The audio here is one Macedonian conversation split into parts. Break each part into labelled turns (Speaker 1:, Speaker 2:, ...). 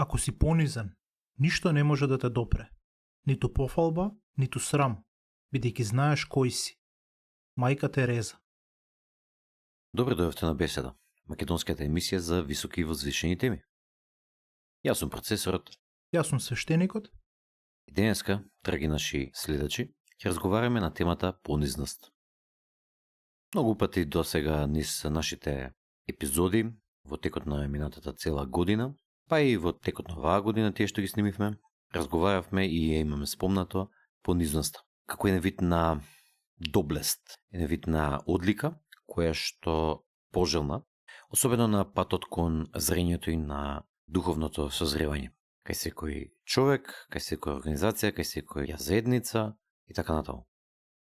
Speaker 1: Ако си понизен, ништо не може да те допре. Ниту пофалба, ниту срам, бидејќи знаеш кој си. Мајка Тереза.
Speaker 2: Добре дојавте на Беседа, македонската емисија за високи и возвишени теми. Јас сум процесорот.
Speaker 1: Јас сум свештеникот.
Speaker 2: И денеска, драги наши следачи, ќе разговараме на темата понизност. Многу пати до сега низ нашите епизоди, во текот на минатата цела година, па и во текот на оваа година тие што ги снимивме, разговаравме и ја имаме спомнато понизноста. Како еден вид на доблест, еден вид на одлика, која што пожелна, особено на патот кон зрењето и на духовното созревање. Кај секој човек, кај секоја организација, кај секоја заедница и така натаму.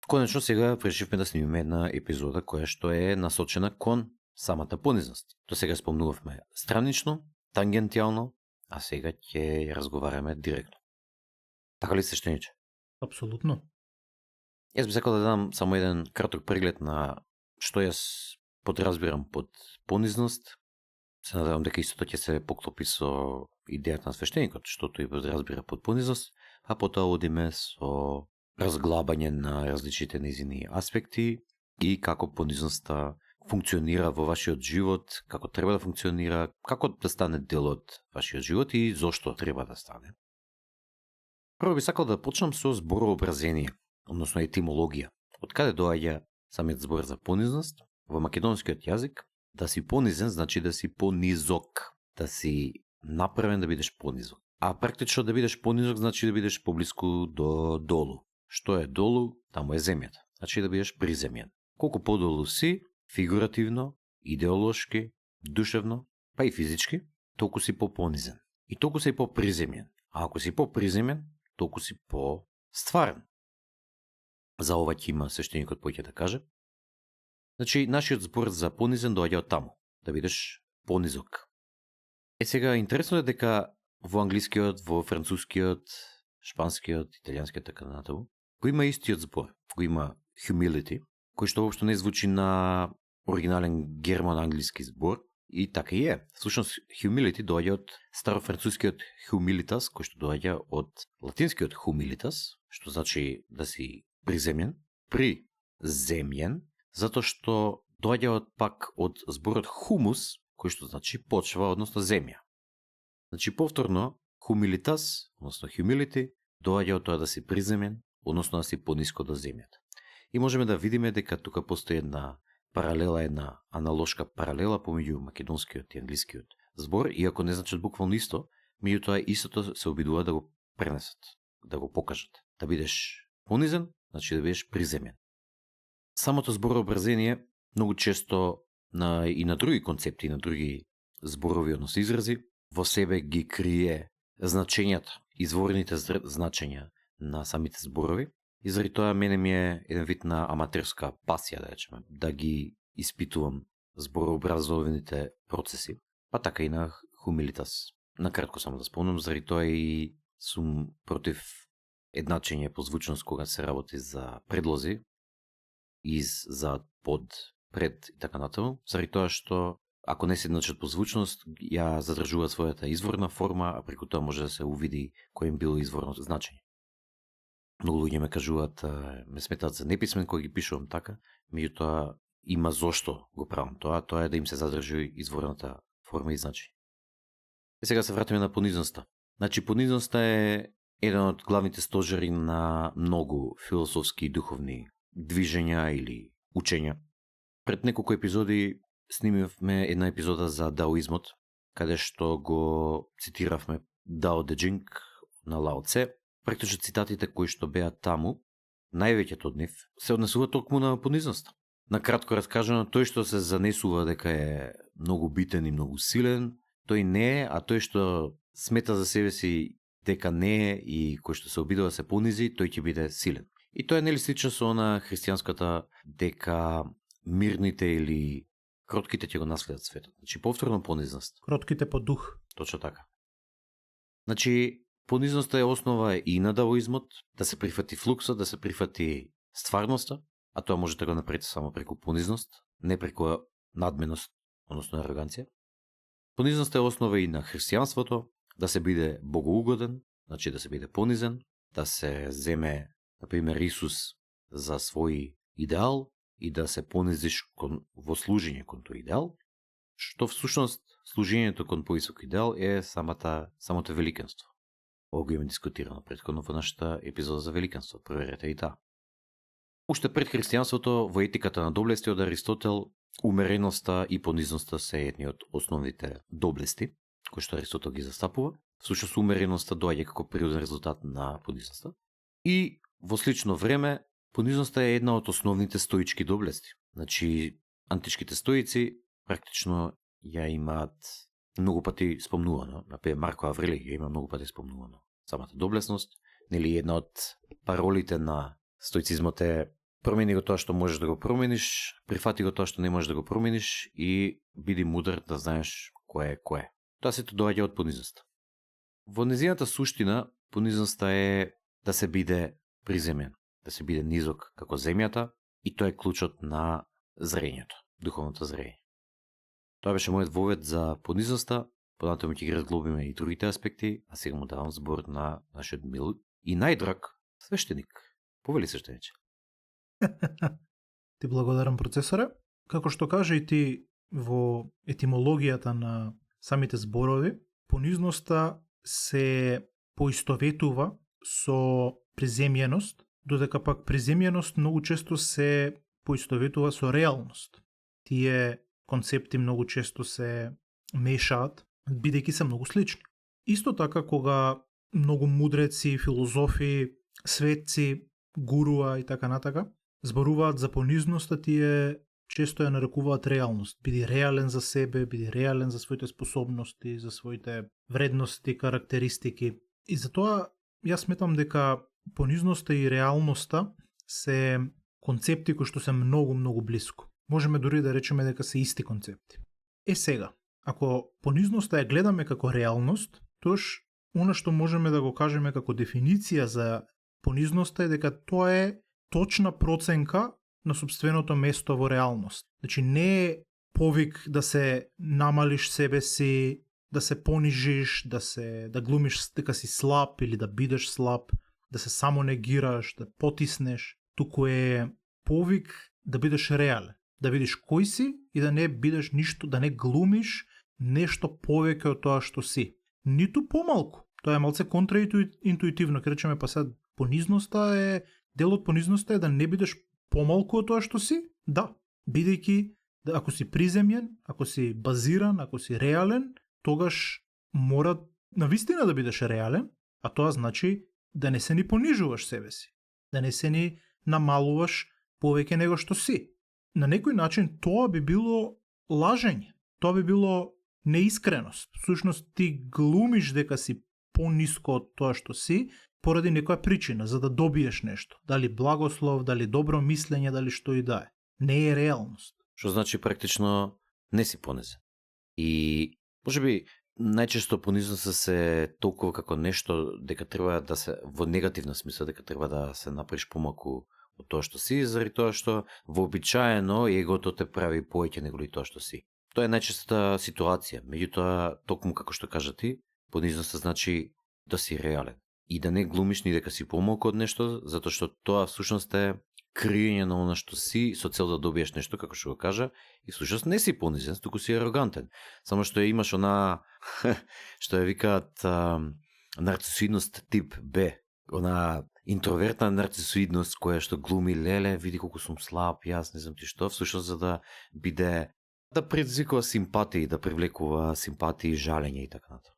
Speaker 2: Конечно сега решивме да снимиме една епизода која што е насочена кон самата понизност. До сега спомнувавме странично, тангентијално, а сега ќе разговараме директно. Така ли, свештениче?
Speaker 1: Апсолутно.
Speaker 2: Јас би сакал да дам само еден краток преглед на што јас подразбирам под понизност. Се надевам дека истото ќе се поклопи со идејата на свештеникот, што тој подразбира под понизност, а потоа одиме со разглабање на различните нејзини аспекти и како понизноста функционира во вашиот живот, како треба да функционира, како да стане дел од вашиот живот и зошто треба да стане. Прво би сакал да почнам со зборообразение, односно етимологија. Од каде доаѓа самиот збор за понизност? Во македонскиот јазик, да си понизен значи да си понизок, да си направен да бидеш понизок. А практично да бидеш понизок значи да бидеш поблиску до долу. Што е долу? Таму е земјата. Значи да бидеш приземјен. Колку подолу си, фигуративно, идеолошки, душевно, па и физички, толку си по-понизен. И толку си по-приземјен. А ако си по-приземен, толку си по-стварен. За ова ќе има свештеникот поќе да каже. Значи, нашиот збор за понизен доаѓа од таму, да бидеш понизок. Сега, интересно е дека во англискиот, во францускиот, шпанскиот, италијанскиот, така натаму, го има истиот збор, го има humility, кој што воопшто не звучи на оригинален герман-англиски збор, и така и е. Всушност, humility доаѓа од старофранцускиот humilitas, кој што доаѓа од латинскиот humilitas, што значи да си приземјен, приземјен, затоа што доаѓа пак од зборот humus, кој што значи почва, односно земја. Значи, повторно, humilitas, односно humility, доаѓа од тоа да си приземен, односно да си пониско до земјата. И можеме да видиме дека тука постои една паралела, една аналошка паралела помеѓу македонскиот и англискиот збор, иако не значат буквално исто, меѓутоа истото се обидува да го пренесат, да го покажат. Да бидеш понизен, значи да бидеш приземен. Самото зборообразение многу често и на други концепти, и на други зборови, односно изрази, во себе ги крие значењата, изворните значења на самите зборови. И заради тоа мене ми е еден вид на аматерска пасија, да речеме, да ги испитувам зборообразовните процеси, па така и на humilitas. Накратко само да спомнам, заради тоа и сум против едначење по звучност кога се работи за предлози, за, под, пред и така натаму, заради тоа што ако не се едначат по звучност, ја задржува својата изворна форма, а преку тоа може да се увиди кој им било изворно значење. Многу луѓе ме кажуваат, ме сметаат за неписмен кога ги пишувам така, меѓутоа има зошто го правам тоа, тоа е да им се задржи изворната форма и значење. И сега се вратиме на понизноста. Значи, понизноста е еден од главните стожери на многу философски и духовни движења или учења. Пред неколку епизоди снимивме една епизода за даоизмот, каде што го цитиравме Дао Де Джинг на Лао Це. Практично цитатите кои што беа таму, највеќето од нив, се однесува токму на понизноста. Накратко раскажано, тој што се занесува дека е многу битен и многу силен, тој не е, а тој што смета за себе си дека не е и кој што се обидува да се понизи, тој ќе биде силен. И тоа е нели слично со она христијанската дека мирните или кротките ќе го наследат светот. Значи, повторно понизност.
Speaker 1: Кротките по дух.
Speaker 2: Точно така. Значи, понизноста е основа и на даоизмот, да се прифати флуксот, да се прифати стварноста, а тоа може да го направите само преку понизност, не преку надменост, односно ароганција. Понизноста е основа и на христијанството, да се биде богоугоден, значи да се биде понизен, да се земе, например, Исус за свој идеал и да се понизиш во служење кон тој идеал, што всушност служењето кон повисок идеал е самото великанство. Ова го имаме дискутирано претходно во нашата епизода за великанство, проверете и таа. Уште пред христијанството, во етиката на доблести од Аристотел, умереноста и понизноста се едни од основните доблести, кои што Аристотел ги застапува. Всушност умереноста доаѓа како природен резултат на понизноста. И во слично време, понизноста е една од основните стоички доблести. Значи, античките стоици практично ја имаат многу пати спомнувано. Например, Марко Аврелий ја има многу пати спомнувано. Самата доблесност, нели една од паролите на стоицизмот е промени го тоа што можеш да го промениш, прифати го тоа што не можеш да го промениш и биди мудар да знаеш кој е кој е. Тоа сето доаѓа од понизноста. Во незината суштина, понизноста е да се биде приземен, да се биде низок како земјата и тоа е клучот на зрењето, духовното зрење. Тоа беше мојот вовед за понизноста, понатаму ќе ги разглобиме и другите аспекти, а сега му давам збор на нашиот мил и најдраг свештеник. Повели свештениче.
Speaker 1: Ти благодарам, процесоре. Како што кажа и ти во етимологијата на самите зборови, понизноста се поистоветува со приземјеност, додека пак приземјеност многу често се поистоветува со реалност. Тие концепти многу често се мешаат, бидејќи се многу слични. Исто така, кога многу мудреци, филозофи, светци, гуруа и така натака, зборуваат за понизноста, тие често ја нарекуваат реалност. Биди реален за себе, биди реален за своите способности, за своите вредности, карактеристики. И затоа јас сметам дека понизноста и реалноста се концепти кои што се многу блиску. Можеме дури да речеме дека се исти концепти. Сега, ако понизноста ја гледаме како реалност, тош она што можеме да го кажеме како дефиниција за понизноста е дека тоа е точна проценка на собственото место во реалност. Значи не е повик да се намалиш себе си, да се понижиш, да глумиш дека си слаб или да бидеш слаб, да се само негираш, да потиснеш, туку е повик да бидеш реален, да видиш кој си и да не бидеш ништо, да не глумиш нешто повеќе од тоа што си. Ниту помалку. Тоа е малце контраинтуитивно, ќе речеме, па сега понизноста е, дел од понизноста е да не бидеш помалку од тоа што си. Да, бидејќи ако си приземјен, ако си базиран, ако си реален, тогаш мора навистина да бидеш реален, а тоа значи да не се ни понижуваш себе си, да не се ни намалуваш повеќе него што си. На некој начин тоа би било лажење, тоа би било неискреност. Всушност ти глумиш дека си пониско од тоа што си, поради некоја причина, за да добиеш нешто. Дали благослов, дали добро мислење, дали што и да е. Не е реалност.
Speaker 2: Што значи практично не си понизен. И можеби најчесто понизноста се толкова како нешто дека треба да се во негативна смисла, дека треба да се направиш помалку од тоа што си, заради тоа што вообичаено егото те прави поеќе него ли тоа што си. Тоа е најчестата ситуација. Меѓутоа, токму како што кажа ти, понизноста значи да си реален и да не глумиш ни дека си помалку од нешто, затоа што тоа всушност е криење на она што си со цел да добиеш нешто, како што го кажа, и всушност не си понизен, туку си арогантен. Само што имаш она што ја викаат нарцисоидност тип Б, она интровертна нарцисоидност која што глуми леле, види колку сум слаб, јас не знам ти што, всушност за да биде да предизвикува симпатии, да привлекува симпатии, жалење и така натаму.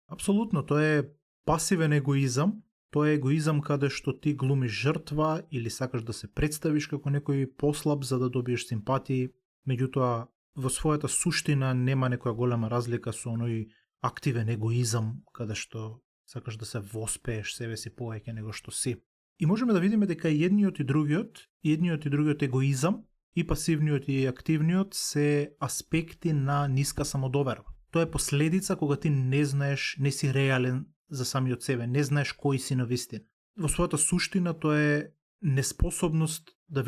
Speaker 1: Апсолутно, тоа е пасивен егоизам. Тоа е егоизам каде што ти глумиш жртва или сакаш да се представиш како некој послаб за да добиеш симпатии. Меѓутоа, во својата суштина нема некоја голема разлика со оној активен егоизам каде што сакаш да се воспееш себе си повеќе него што си. И можеме да видиме дека едниот и другиот егоизам, и пасивниот и активниот се аспекти на ниска самодоверба. Тоа е последица кога ти не знаеш, не си реален за самиот себе, не знаеш кој си навистина. Во својата суштина тоа е неспособност да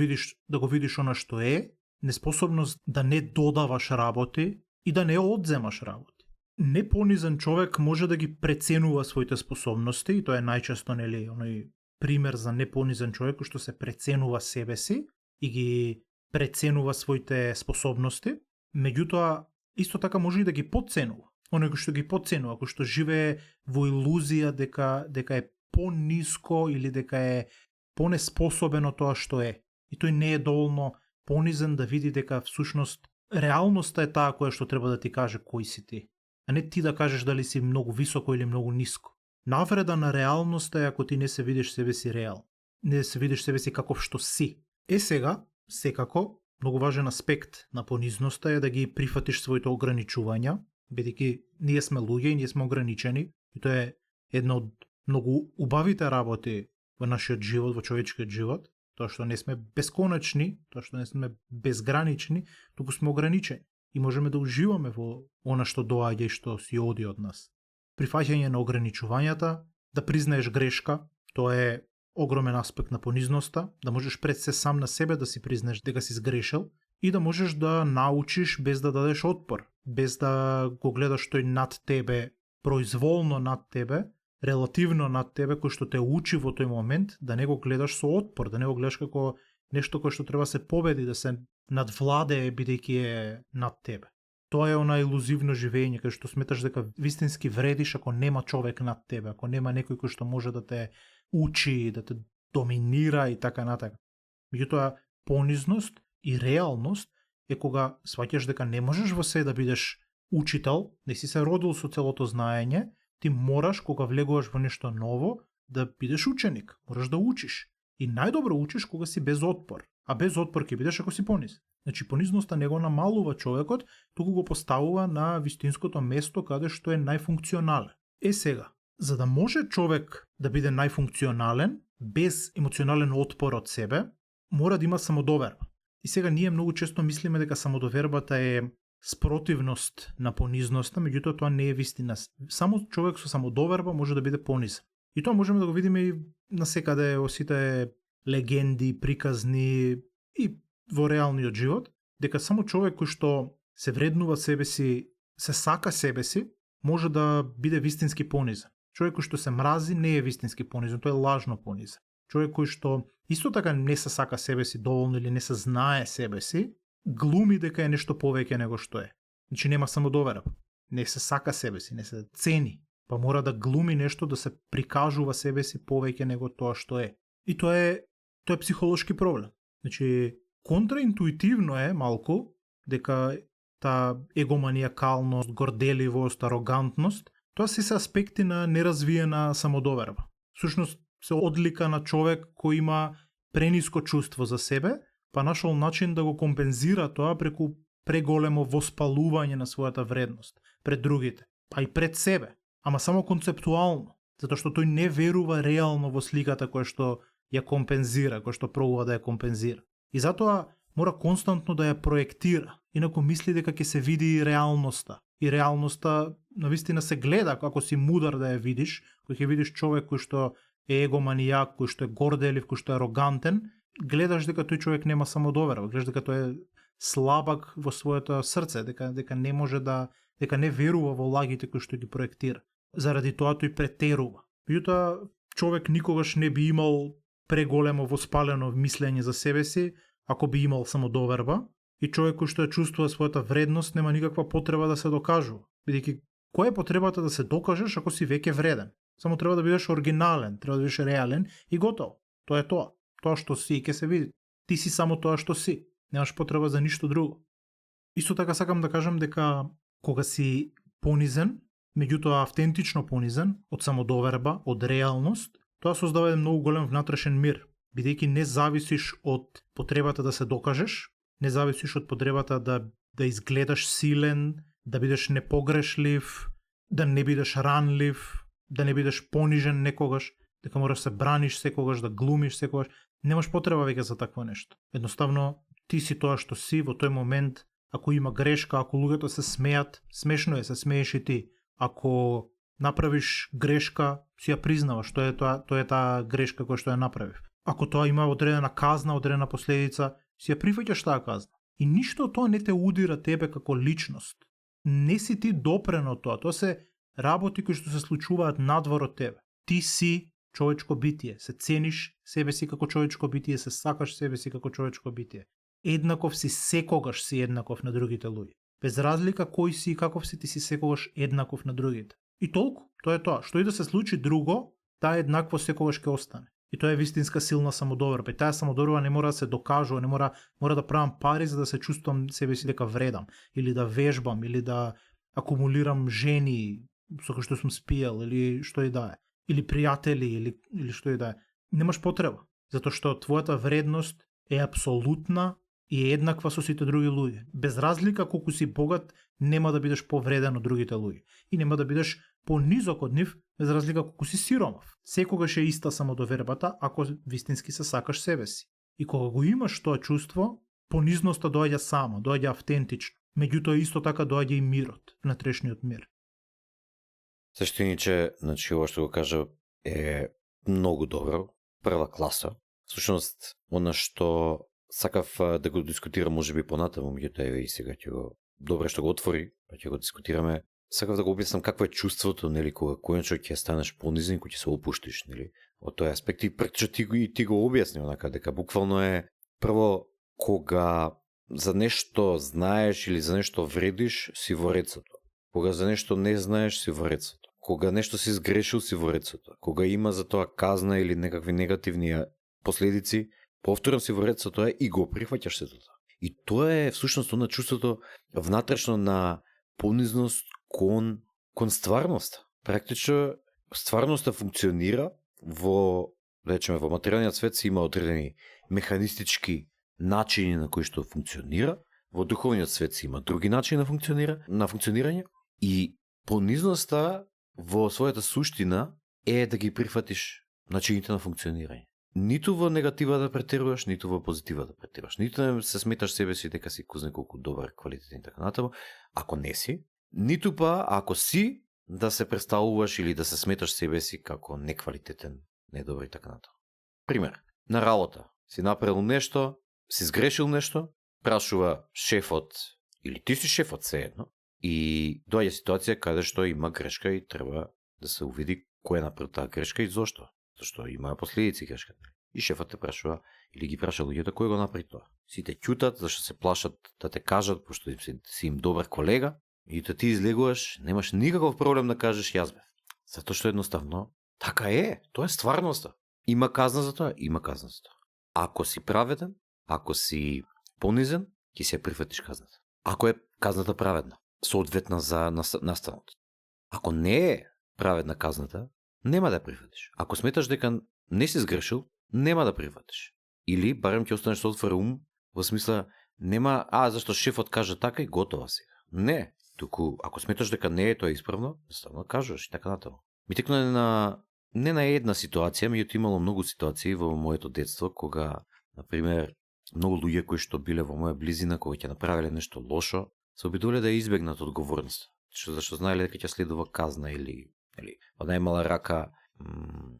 Speaker 1: го видиш она што е, неспособност да не додаваш работи и да не одземаш работи. непонизен човек може да ги преценува своите способности и тоа е најчесто оној пример за непонизен човек кој што се преценува себе си и ги преценува своите способности, меѓутоа исто така може и да ги подценува. Оној кој што ги подценува, кој што живее во илузија дека е пониско или дека е понеспособен од тоа што е. И тој не е доволно понизен да види дека всушност реалноста е таа која што треба да ти каже кој си ти, а не ти да кажеш дали си многу високо или многу ниско. Навреда на реалноста е ако ти не се видиш себе си реал, не се видиш себе си каков што си. Сега, секако, многу важен аспект на понизноста е да ги прифатиш своите ограничувања, бидејќи ние сме луѓе и ние сме ограничени, и тоа е една од многу убавите работи во нашиот живот, во човечкиот живот, тоа што не сме бесконечни, тоа што не сме безгранични, туку сме ограничени и можеме да уживаме во она што доаѓа и што си оди од нас. Прифаќање на ограничувањата, да признаеш грешка, тоа е огромен аспект на понизноста, да можеш пред се сам на себе да си признаеш дека си сгрешил и да можеш да научиш без да дадеш отпор, без да го гледаш тој над тебе, произволно над тебе, релативно над тебе, кој што те учи во тој момент, да не го гледаш со отпор, да не го гледаш како нешто кој што треба се победи, да се надвладее бидејќи е над тебе. Тоа е она илузивно живење кај што сметаш дека вистински вредиш ако нема човек над тебе, ако нема некој кој што може да те учи, да те доминира и така натака. Меѓутоа, понизност и реалност е кога сваќаш дека не можеш во се да бидеш учител, не си се родил со целото знаење, ти мораш кога влегуваш во нешто ново да бидеш ученик, мораш да учиш. И најдобро учиш кога си без отпор, а без отпор ќе бидеш ако си пониз. Значи понизноста не го намалува човекот, туку го поставува на вистинското место каде што е најфункционален. Сега, за да може човек да биде најфункционален, без емоционален отпор од себе, мора да има самодоверба. И сега ние многу често мислиме дека самодовербата е спротивност на понизноста, меѓутоа тоа не е вистина. Само човек со самодоверба може да биде понизен. И тоа можеме да го видиме и насекаде во сите легенди, приказни и во реалниот живот, дека само човек кој што се вреднува себе си, се сака себе си, може да биде вистински понизен. Човек кој што се мрази не е вистински понизен, тој е лажно понизен. Човек кој што исто така не се сака себе си доволно или не се знае себе си, глуми дека е нешто повеќе него што е. Значи нема самодоверба. Не се сака себе си, не се цени, па мора да глуми нешто, да се прикажува себе си повеќе него тоа што е. И тоа е психолошки проблем. Значи контраинтуитивно е малку дека таа егоманијакалност, горделивост, арогантност, тоа се аспекти на неразвиена самодоверба. Всушност се одлика на човек кој има прениско чувство за себе, па нашол начин да го компензира тоа преку преголемо воспалување на својата вредност пред другите, па и пред себе, ама само концептуално, затоа што тој не верува реално во сликата која што ја компензира, која што пробува да ја компензира. И затоа мора константно да ја проектира, инаку мисли дека ќе се види реалноста. И реалноста навистина се гледа, ако си мудар да ја видиш, кој ќе видиш човек кој што е егоманијак, кој што е горделив, кој што е арогантен, гледаш дека тој човек нема самодоверба, гледаш дека тој е слабак во своето срце, дека не може дека не верува во лагите кои што ги проектира. Заради тоа тој претерува. Меѓутоа човек никогаш не би имал преголемо воспалено мислење за себе си ако би имал самодоверба, и човек кој што ја чувствува својата вредност нема никаква потреба да се докажува. Бидејќи која е потребата да се докажеш ако си веќе вреден? Само треба да бидеш оригинален, треба да бидеш реален и готово. Тоа е тоа. Тоа што си ќе се види. Ти си само тоа што си. Немаш потреба за ништо друго. Исто така сакам да кажам дека кога си понизен, меѓутоа автентично понизен, од самодоверба, од реалност, тоа создава еден многу голем внатрешен мир, бидејќи не зависиш од потребата да се докажеш, не зависиш од потребата да изгледаш силен, да бидеш непогрешлив, да не бидеш ранлив, да не бидеш понижен некогаш, дека мораш се браниш секогаш, да глумиш секогаш. Немаш потреба веќе за такво нешто. Едноставно, ти си тоа што си во тој момент. Ако има грешка, ако луѓето се смеат, смешно е, се смееш и ти. Ако направиш грешка, си ја признаваш, тоа е таа грешка која што ја направив. Ако тоа има одредена казна, одредена последица, си ја прифаќаш таа казна. И ништо тоа не те удира тебе како личност. не си ти допрено тоа. Тоа се работи кои што се случуваат надвор од тебе. Ти си човечко битие, се цениш себе си како човечко битие, се сакаш себе си како човечко битие. Еднаков си, секогаш си еднаков на другите луѓе. Без разлика кој си и каков си, ти си секогаш еднаков на другите. И толку, тоа е тоа. Што и да се случи друго, таа еднакво секогаш ќе остане. И тоа е вистинска силна самодоверба. И таа самодоверба не мора да се докажува, не мора да правам пари за да се чувствувам себе си дека вредам, или да вежбам, или да акумулирам жени со кои што сум спиел, или што и да е, или пријатели, или што и да е. Немаш потреба, затоа што твојата вредност е апсолутна и е еднаква со сите други луѓе. Без разлика колку си богат, нема да бидеш повреден од другите луѓе. И нема да бидеш понизок од нив, без разлика колку си сиромав. Секогаш е иста самодовербата ако вистински се сакаш себе си. И кога го имаш тоа чувство, понизноста доаѓа само, доаѓа автентично. Меѓутоа исто така доаѓа и мирот, внатрешниот мир.
Speaker 2: Зашто иначе, значи, ова што го кажа е многу добро, прва класа. Всушност, она што сакав да го дискутирам можеби понатаму, меѓутоа еве и сега ќе го добре што го отвори, па ќе го дискутираме. Сакав да го објаснам какво е чувството, нели, кога конечно ќе станеш понизен, кога ќе се опуштиш, нели? Од тој аспект и практично ти го објасни онака дека буквално е прво кога за нешто знаеш или за нешто вредиш, си во рецото. Кога за нешто не знаеш, си во рецото. Кога нешто си сгрешил, си во рецото. Кога има за тоа казна или некакви негативни последици, повторно си во рецото и го прифаќаш се тоа. И тоа е всушност на чувството внатрешно на понизност кон стварноста. Практично стварноста функционира во, речеме, во материјалниот свет се има одредени механистички начини на кои што функционира, во духовниот свет се има други начини на функционирање и понизноста во својата суштина е да ги прифатиш начините на функционирање. Ниту во негатива да претеруваш, ниту во позитива да претеруваш. Ниту да се сметаш себе си дека си кузне колку добар, квалитетен и така натаму, ако не си, ниту па ако си да се представуваш или да се сметаш себе си како неквалитетен, недобар и така натаму. Пример, на работа си направил нешто, си сгрешил нешто, прашува шефот или ти си шефот сеедно и доаѓа ситуација каде што има грешка и треба да се увиди кој е направил таа грешка и зошто. Зашто има последици грешката. И шефот те прашува или ги праша луѓето кој го направи тоа. Сите ќутат зашто се плашат да те кажат пошто си им добар колега и да ти излегуваш, немаш никаков проблем да кажеш јас бев. Затоа што едноставно така е, тоа е стварноста. Има казна за тоа, има казна за тоа. Ако си праведен, ако си понизен, ќе се прифатиш казната. Ако е казната праведна, соодветна за настанот. Ако не е праведна казната, нема да прифатиш. Ако сметаш дека не си сгрешил, нема да прифатиш. Или барем ќе останеш со отворен ум, во смисла нема, зашто шефот кажа така и готова сега. Не, туку ако сметаш дека не е тоа исправно, ставно кажеш и така натаму. Ми текна не на една ситуација, меѓутоа имало многу ситуации во моето детство кога, например, многу луѓе кои што биле во моја близина, кога ќе направиле нешто лошо, се обидувале да избегнат одговорност. Зашто знаеле дека ќе следува казна или во најмала рака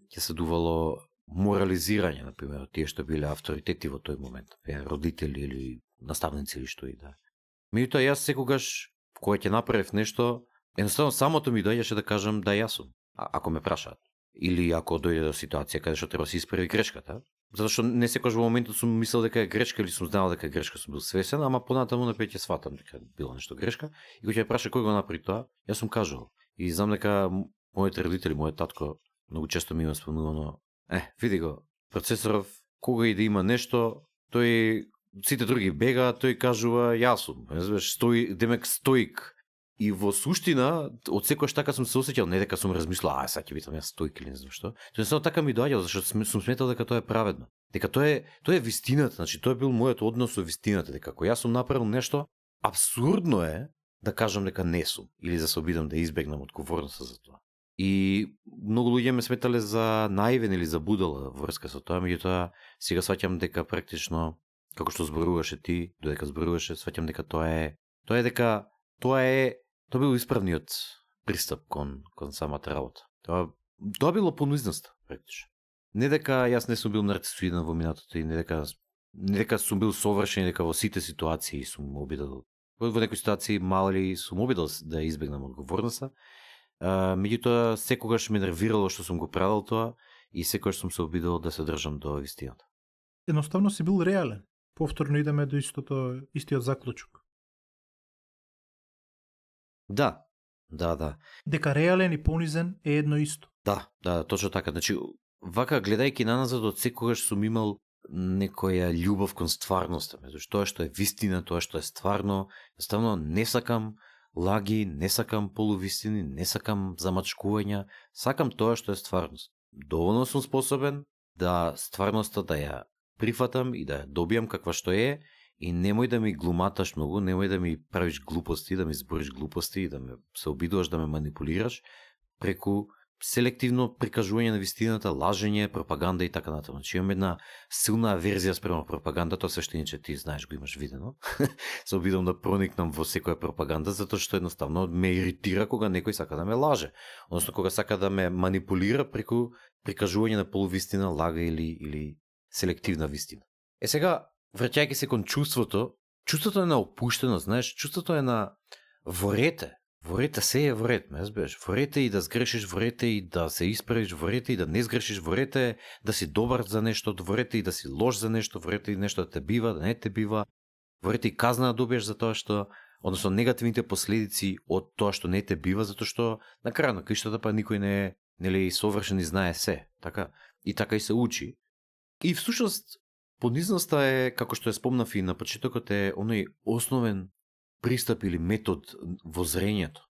Speaker 2: ќе се дувало морализирање, например, тие што биле авторитети во тој момент, родители или наставници или што и да. Меѓутоа јас секогаш кога ќе направев нешто, едноставно самото ми доаѓаше да кажам да јас сум, ако ме прашаат. Или ако дојде до ситуација каде што треба да се исправи грешката, затоа што не секогаш во моментот сум мислел дека е грешка или сум знал дека е грешка, сум бил свесен, ама понатаму напред ќе сватам дека било нешто грешка и кога ќе праша кој го направи тоа, јас сум кажал. И знам дека моите родители, мојот татко многу често ми има спомнувано, види го, процесоров кога и да има нешто, тој сите други бега, тој кажува јас сум, знаеш, демек стоик. И во суштина, од секојаш така сум се осеќал, не дека сум размислил, сега ќе битам јас стоик или не знам што. Тоа само така ми доаѓало, зашто сум сметал дека тоа е праведно. Дека тоа е вистината, значи тоа е бил мојот однос со вистината, дека кога јас сум направил нешто, апсурдно е да кажам дека не сум или да се обидам да избегнам одговорноста за тоа. И многу луѓе ме сметале за наивен или за будала во врска со тоа, меѓутоа сега сваќам дека практично како што зборуваше ти, додека зборуваше, сваќам дека тоа бил исправниот пристап кон самата работа. Тоа било понизноста, практично. Не дека јас не сум бил нарцисоиден во минатото и не дека сум бил совршен, дека во сите ситуации сум обидел во некои ситуации мали сум обидел да избегнам одговорноста. Меѓутоа секогаш ме нервирало што сум го правил тоа и секогаш сум се обидел да се држам до вистината.
Speaker 1: Едноставно си бил реален. Повторно идеме до истиот заклучок.
Speaker 2: Да.
Speaker 1: Дека реален и понизен е едно исто.
Speaker 2: Да, точно така. Значи, вака гледајќи наназад, од секогаш сум имал некоја љубов кон стварноста, меѓу тоа што е вистина, тоа што е стварно. Jednostavно не сакам лаги, не сакам полувистини, не сакам замачкувања, сакам тоа што е стварност. Доволно сум способен да стварноста да ја прифатам и да ја добијам каква што е, и немој да ми глуматаш многу, немој да ми правиш глупости, да ми збориш глупости и да ме се обидуваш да ме манипулираш преку селективно прикажување на вистината, лажење, пропаганда и така натаму. Значи имам една силна верзија спрема пропаганда, тоа свештениче ти знаеш, го имаш видено. Се обидам да проникнам во секоја пропаганда, затоа што едноставно ме иритира кога некој сака да ме лаже. Односно кога сака да ме манипулира преку прикажување на полувистина, лага или селективна вистина. Сега, враќајќи се кон чувството е на опуштеност, знаеш, чувството е на ворете. Ворете се е ворет, ме разбираш. Ворете и да сгрешиш, ворете и да се исправиш, ворете и да не сгрешиш, ворете да си добар за нешто, ворете и да си лош за нешто, ворете и нешто да те бива, да не те бива, ворете и казна да добиеш за тоа што, односно негативните последици од тоа што не те бива, затоа што на крај на краиштата па никој не е, нели, совршен и знае се, така и така и се учи. И всушност понизноста е, како што ја спомнав и на почетокот, е оној основен пристап или метод во зрењето.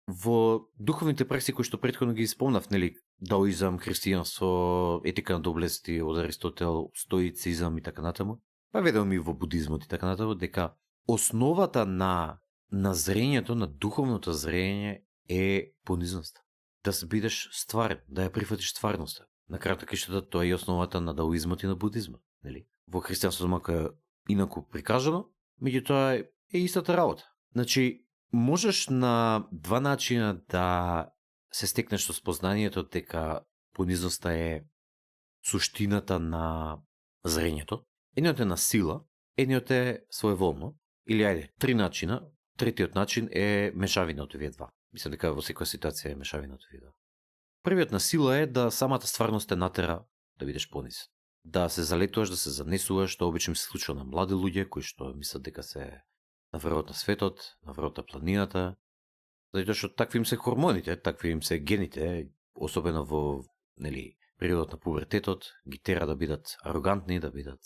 Speaker 2: Во духовните пракси кои што претходно ги спомнав, нели, даоизам, христијанство, етика на доблести од Аристотел, стоицизам и така натаму, па ведам и во будизмот и така натаму, дека основата на зрењето, на духовното зрење е понизноста. Да се бидеш стварен, да ја прифатиш стварноста. На крајот кишата тоа е основата на даоизмот и на будизмот, нели? Во христијанството мака инаку прикажано, меѓутоа е истата работа. Значи, можеш на два начина да се стекнеш со спознанието дека понизноста е суштината на зрењето. Едниот е на сила, едниот е своеволно, или ајде, три начина. Третиот начин е мешавина од овие два. Мислам дека во секоја ситуација е мешавина од овие два. Првиот на сила е да самата стварност те натера да бидеш понизен. Да се залетуваш, да се занесуваш, што обично се случува на млади луѓе кои што мислат дека се на врвот на светот, на врвот на планината, затоа што такви им се хормоните, такви им се гените, особено во, нели, периодот на пубертетот, ги тера да бидат арогантни, да бидат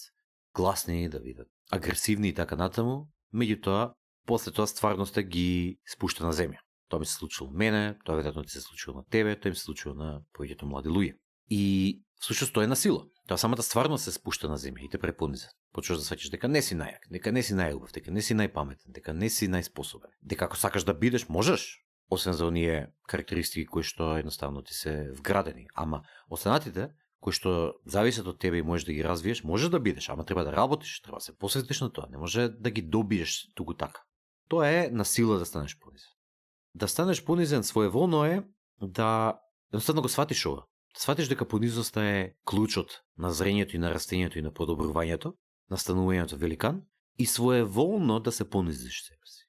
Speaker 2: гласни, да бидат агресивни и така натаму. Меѓутоа, после тоа стварноста ги спушта на земја. Тоа ми се случило мене, тоа веројатно ти се случило на тебе, тоа им се случило на повеќето млади луѓе. И всушност тоа е на сила. Тоа самата стварност се спушта на земја и те препониза. Почнеш да сваќаш дека не си најак, дека не си најубав, дека не си најпаметен, дека не си најспособен. Дека ако сакаш да бидеш, можеш, освен за оние карактеристики кои што едноставно ти се вградени. Ама останатите кои што зависат од тебе и можеш да ги развиеш, можеш да бидеш, ама треба да работиш, треба да се посветиш на тоа, не може да ги добиеш туку така. Тоа е на сила да станеш понизен. Да станеш понизен своеволно е да едноставно го сватиш ова. Да сватиш дека понизноста е клучот на зрењето и на растењето и на подобрувањето, на станувањето великан, и своеволно да се понизиш себе си.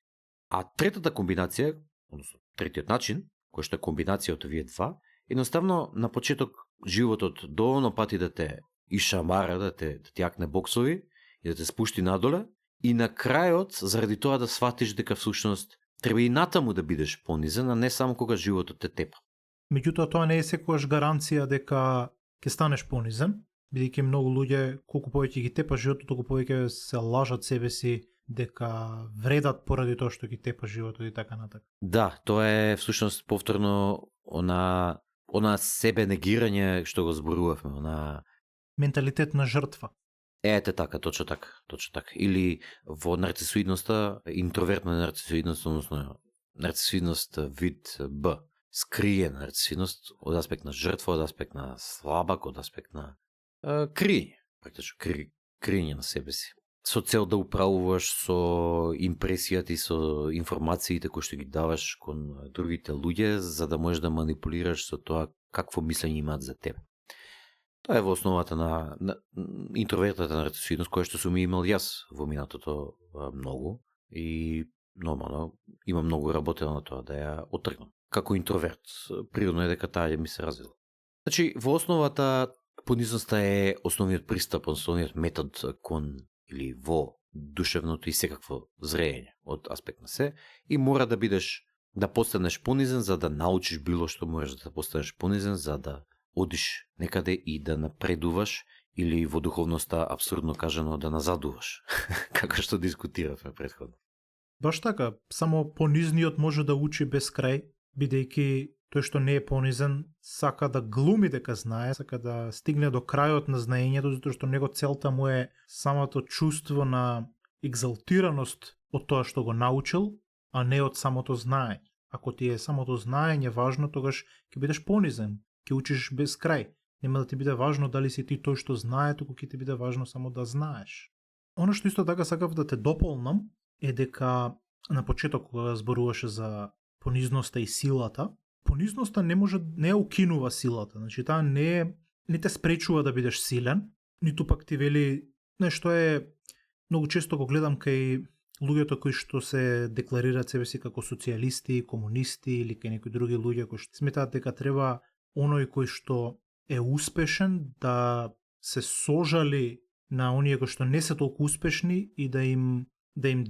Speaker 2: А третата комбинација, односно третиот начин, кој што е комбинација од овие два, едноставно на почеток животот доволно пати да те ишамара, да ти јакне боксови и да те спушти надоле, и на крајот, заради тоа да сватиш дека всушност треба и натаму да бидеш понизен, а не само кога животот те тепа.
Speaker 1: Меѓутоа тоа не е секогаш гаранција дека ќе станеш понизен, бидејќи многу луѓе колку повеќе ги тепа животот, толку повеќе се лажат себе си дека вредат поради тоа што ги тепа животот и така натака.
Speaker 2: Да, тоа е всушност повторно она себе негирање што го зборувавме, она
Speaker 1: менталитет на жртва.
Speaker 2: Ете така, точно така. Или во нарцисоидноста, интровертна нарцисоидност, односно нарцисоидност вид Б, скриена нарцисоидност од аспект на жртва, од аспект на слабак, од аспект на криење, практично криење на себе си. Со цел да управуваш со импресијата и со информациите кои што ги даваш кон другите луѓе, за да можеш да манипулираш со тоа какво мислење имаат за тебе. Тоа е во основата на интровертната нарцисоидност, која што сум имал јас во минатото многу. И нормално, има многу работено на тоа да ја отргнам. Како интроверт, природно е дека таа ми се развила. Значи, во основата, понизноста е основниот пристап, основниот метод кон или во душевното и секакво зреење од аспект на се, и мора да бидеш, да постанеш понизен за да научиш било што, можеш да постанеш понизен за да одиш некаде и да напредуваш, или во духовноста, абсурдно кажано, да назадуваш, како што дискутиравме претходно.
Speaker 1: Баш така, само понизниот може да учи без крај, бидејќи тој што не е понизен сака да глуми дека знае, сака да стигне до крајот на знаењето, затоа што него целта му е самото чувство на екзалтираност од тоа што го научил, а не од самото знаење. Ако ти е самото знаење важно, тогаш ќе бидеш понизен, ќе учиш без крај. Нема да ти биде важно дали си ти тој што знае, туку ќе ти биде важно само да знаеш. Оно што исто така сакав да те дополнам е дека на почеток кога зборуваше за понизноста и силата, понизноста не ја укинува силата. Значи таа не те спречува да бидеш силен, ниту пак ти вели нешто е многу често го гледам кај луѓето кои што се декларираат себе си како социјалисти, комунисти или кај некои други луѓе кои што сметаат дека треба оној кој што е успешен да се сожали на оние кои што не се толку успешни и да им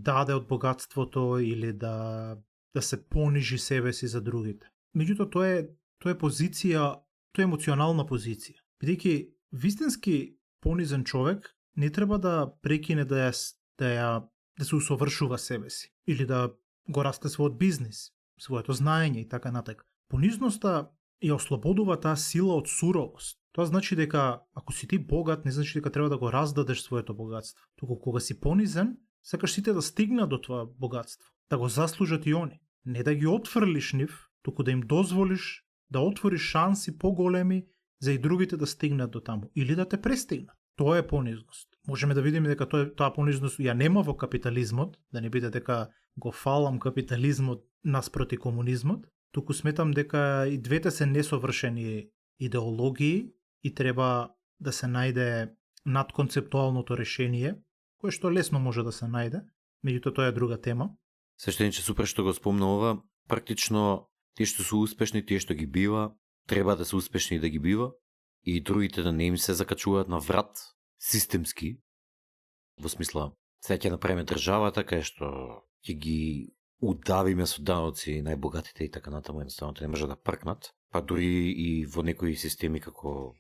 Speaker 1: даде од богатството или да се понижи себе си за другите. Меѓутоа тоа е позиција, тоа е емоционална позиција. Бидејќи вистински понизен човек не треба да прекине да се усовршува себе си или да го расте својот бизнис, своето знаење и така натака. Понизноста ја ослободува таа сила од суровост. Тоа значи дека ако си ти богат, не значи дека треба да го раздадеш своето богатство. Туку кога си понизен, сакаш сите да стигнат до тоа богатство, да го заслужат и они. Не да ги отфрлиш нив, туку да им дозволиш да отвориш шанси поголеми за и другите да стигнат до таму или да те престигнат. Тоа е понизност. Можеме да видиме дека таа понизност ја нема во капитализмот, да не биде дека го фалам капитализмот наспроти комунизмот, туку сметам дека и двете се несовршени идеологии и треба да се најде надконцептуалното решение, кое што лесно може да се најде, меѓутоа тоа е друга тема.
Speaker 2: Свештениче, супер што го спомна ова, практично тие што се успешни, тие што ги бива, треба да се успешни да ги бива, и другите да не им се закачуваат на врат системски, во смисла, сега ќе направиме државата, кај што ќе ги удавиме со даноци најбогатите и така натаму, едноставно не може да пркнат, па дури и во некои системи како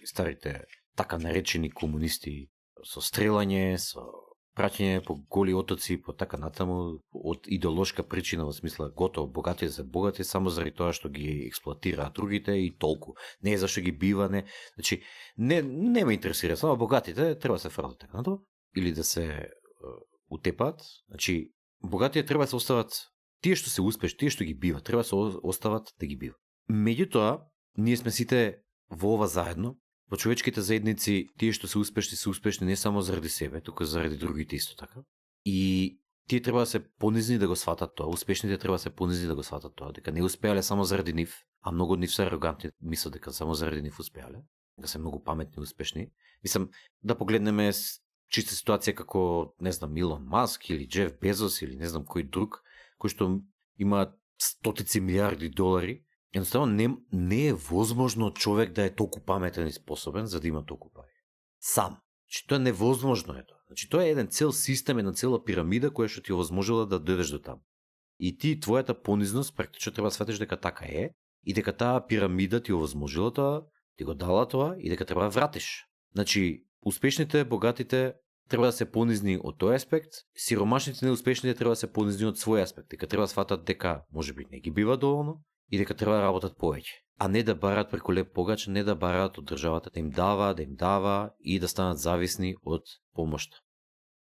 Speaker 2: старите така наречени комунисти со стрелање, со праќање по голи отоци, по така натаму, од идеолошка причина, во смисла готово, богатите се богати само заради тоа што ги експлоатираат другите и толку. Не е зашто ги бива, не. Значи, не ме интересира, само богатите треба да се фрлат така натаму, или да се утепаат. Значи, богатите треба да се остават, тие што се успешни, тие што ги бива, треба да се остават да ги бива. Меѓутоа, ние сме сите во ова заедно. Во човечките заедници, тие што се успешни не само заради себе, туку заради другите исто така. И тие треба да се понизни да го сватат тоа, успешните треба да се понизни да го сватат тоа, дека не успеале само заради нив, а многу од нив се арогантни, мислат дека само заради нив успеале, дека се многу паметни и успешни. Мислам, да погледнеме чиста ситуација како, не знам, Илон Маск или Джеф Безос или не знам кој друг, кој што има стотици милиарди долари. Едноставно не е возможно човек да е толку паметен и способен за да има толку пари. Сам. Значи тоа е невозможно е тоа. Значи тоа е еден цел систем, една цела пирамида која што ти овозможила да дојдеш до таму. И ти твојата понизност практично треба да сватиш дека така е и дека таа пирамида ти овозможила тоа, ти го дала тоа и дека треба да вратиш. Значи успешните, богатите треба да се понизни од тој аспект, сиромашните, неуспешните треба да се понизни од свој аспект, дека треба да сватат дека можеби не ги бива доволно и дека треба да работат повеќе, а не да бараат преку леп погач, не да бараат од државата да им дава и да станат зависни од помошта.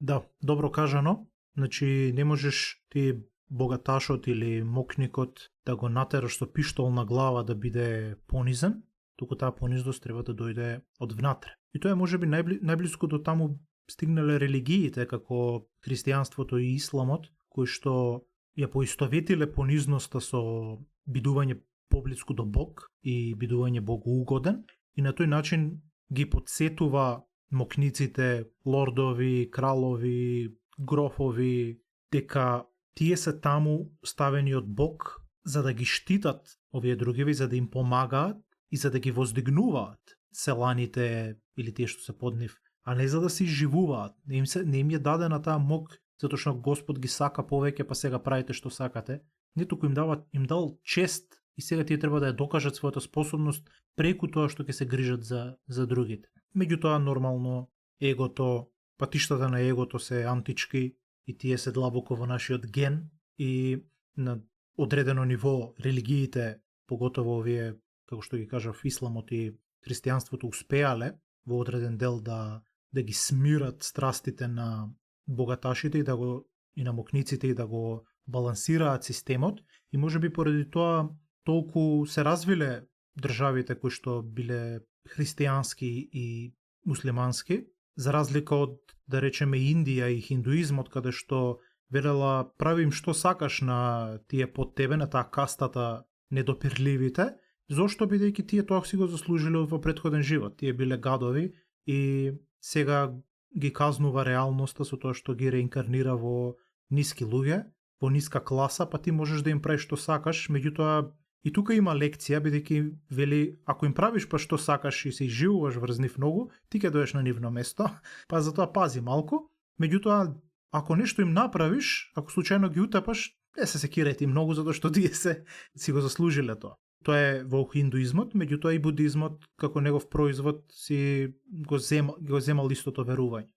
Speaker 1: Да, добро кажано. Значи не можеш ти богаташот или мокникот да го натераш со пиштол на глава да биде понизен, туку таа понизност треба да дојде од внатре. И тоа е можеби најблиску до таму стигнале религиите како христијанството и исламот, кои што ја поистоветиле понизноста со бидување поблиску до Бог и бидување богоугоден и на тој начин ги подсетува мокниците, лордови, кралови, грофови дека тие се таму ставени од Бог за да ги штитат овие другиви, за да им помагаат и за да ги воздигнуваат селаните или тие што се под нив, а не за да се изживуваат. Не им е дадена таа мог, затоа што Господ ги сака повеќе, па сега правите што сакате. Не туку им дал чест и сега тие треба да ја докажат својата способност преку тоа што ќе се грижат за другите. Меѓутоа, нормално, егото, патиштата на егото се антички и тие се длабоко во нашиот ген и на одредено ниво религиите, поготово овие, како што ги кажав, исламот и христијанството успеале во одреден дел да ги смират страстите на богаташите и на мокниците и да го балансираат системот, и можеби поради тоа толку се развиле државите кои што биле христијански и муслимански, за разлика од, да речеме, Индија и хиндуизмот, каде што велела правим што сакаш на тие под тебе, на таа кастата недопирливите, зошто бидејќи тие тоа си го заслужиле во претходен живот. Тие биле гадови и сега ги казнува реалноста со тоа што ги реинкарнира во ниски луѓе, во ниска класа, па ти можеш да им правиш што сакаш, меѓутоа и тука има лекција, бидејќи вели, ако им правиш па што сакаш и се изживуваш врз нив многу, ти ќе доеш на нивно место, па затоа пази малку. Меѓутоа, ако нешто им направиш, ако случајно ги утапаш, не се секирај ти многу, затоа што тие си го заслужиле тоа. Тоа е во хиндуизмот, меѓутоа и будизмот како негов производ си го земал истото верување.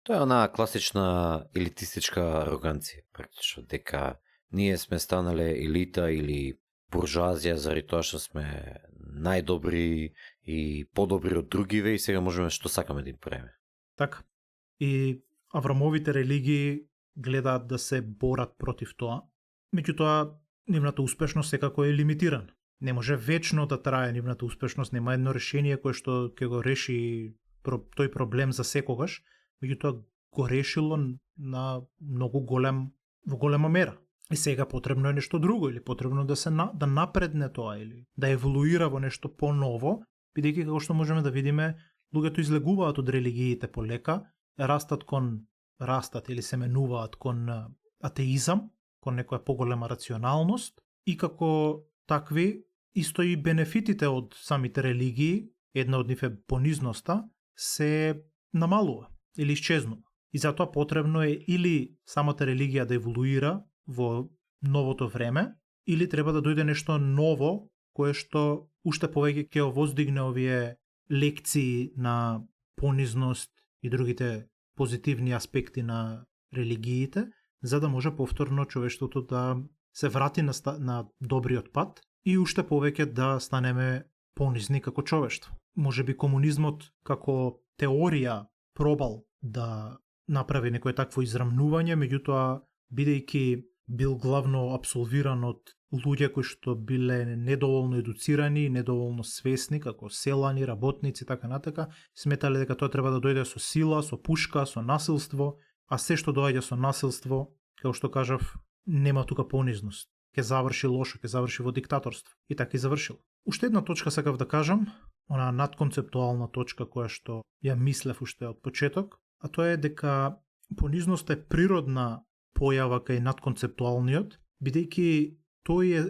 Speaker 2: Тоа е она класична елитистичка ароганција, практично, дека ние сме станале елита или буржуазија заради тоа што сме најдобри и подобри од другиве и сега можеме што сакаме да им правиме.
Speaker 1: Така. И Аврамовите религии гледаат да се борат против тоа. Меѓутоа, нивната успешност секако е лимитирана. Не може вечно да трае нивната успешност, нема едно решение кое што ќе го реши тој проблем за секогаш, меѓутоа го решило на многу во голема мера. И сега потребно е нешто друго, или потребно да напредне тоа, или да еволуира во нешто поново, бидејќи како што можеме да видиме, луѓето излегуваат од религиите полека, растат или се менуваат кон атеизам, кон некоја поголема рационалност, и како такви исто и бенефитите од самите религии, една од нив е понизноста, се намалува или исчезнува. И затоа потребно е или самата религија да еволуира во новото време, или треба да дојде нешто ново, кое што уште повеќе ќе воздигне овие лекции на понизност и другите позитивни аспекти на религиите, за да може повторно човештвото да се врати на добриот пат и уште повеќе да станеме понизни како човештво. Можеби комунизмот како теорија пробал да направи некое такво израмнување, меѓутоа бидејќи бил главно абсолвиран од луѓе кои што биле недоволно едуцирани, недоволно свесни, како селани, работници, така натака, сметале дека тоа треба да дојде со сила, со пушка, со насилство, а се што доаѓа со насилство, како што кажав, нема тука понизност. Ке заврши лошо, ке заврши во диктаторство. И така и завршил. Уште една точка сакав да кажам, она надконцептуална точка која што ја мислев уште од почеток, а тоа е дека понизност е природна појава кај надконцептуалниот, бидејќи тој е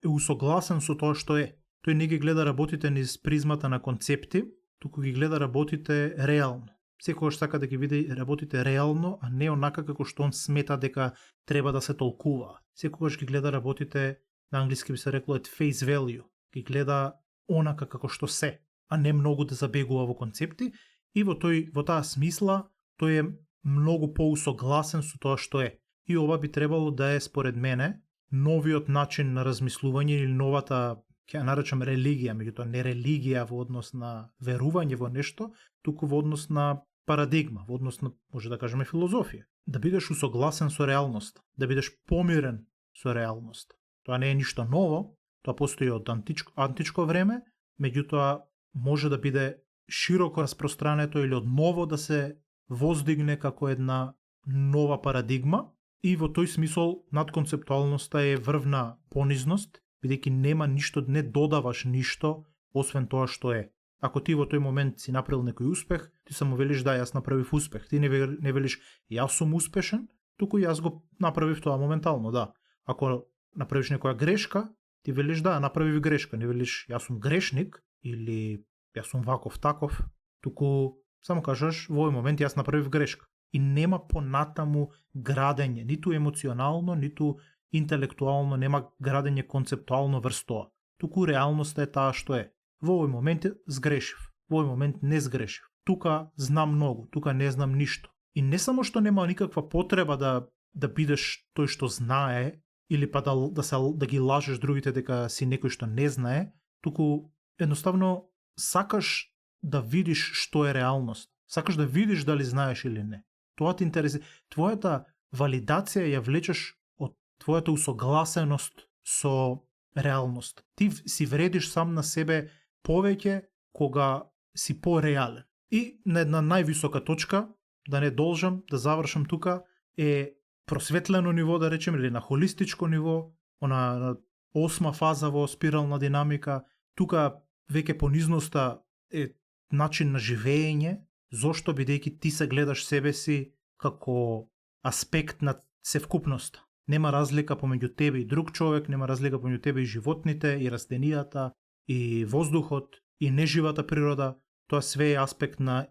Speaker 1: усогласен со тоа што е. Тој не ги гледа работите низ призмата на концепти, туку ги гледа работите реално. Секогаш сака да ги види работите реално, а не онака како што он смета дека треба да се толкува. Секогаш ги гледа работите, на англиски би се рекло at face value. Ги гледа онака како што се, а не многу да забегува во концепти, и во таа смисла тој е многу поусогласен со тоа што е. И ова би требало да е, според мене, новиот начин на размислување или новата, ќе ја наречам религија, меѓутоа не религија во однос на верување во нешто, туку во однос на парадигма, во однос на, може да кажеме, филозофија. Да бидеш усогласен со реалноста, да бидеш помирен со реалноста. Тоа не е ништо ново, тоа постои од античко време, меѓутоа може да биде широко распространето или од ново да се воздигне како една нова парадигма. И во тој смисол надконцептуалноста е врвна понизност, бидејќи нема ништо, не додаваш ништо освен тоа што е. Ако ти во тој момент си направил некој успех, ти само велиш да, јас направив успех. Ти не велиш јас сум успешен, туку јас го направив тоа моментално, да. Ако направиш некоја грешка, ти велиш да, направив грешка, не велиш јас сум грешник или јас сум ваков таков, туку само кажеш во овој момент јас направив грешка. И нема понатаму градење, ниту емоционално, ниту интелектуално, нема градење концептуално врз тоа. Туку реалноста е таа што е. Во овој момент сгрешив, во овој момент не сгрешив. Тука знам многу, тука не знам ништо. И не само што нема никаква потреба да бидеш тој што знае, или па да ги лажеш другите дека си некој што не знае, туку едноставно сакаш да видиш што е реалност. Сакаш да видиш дали знаеш или не. Тоа те интересира. Твојата валидација ја влечеш од твојата усогласеност со реалност. Ти си вредиш сам на себе повеќе кога си пореален. И на една највисока точка, да не должам да завршам тука, е просветлено ниво, да речем, или на холистичко ниво, на 8 фаза во спирална динамика. Тука веќе понизноста е начин на живење. Зошто? Бидејќи ти се гледаш себе си како аспект на севкупноста. Нема разлика помеѓу тебе и друг човек, нема разлика помеѓу тебе и животните, и растенијата, и воздухот, и неживата природа. Тоа све е аспект на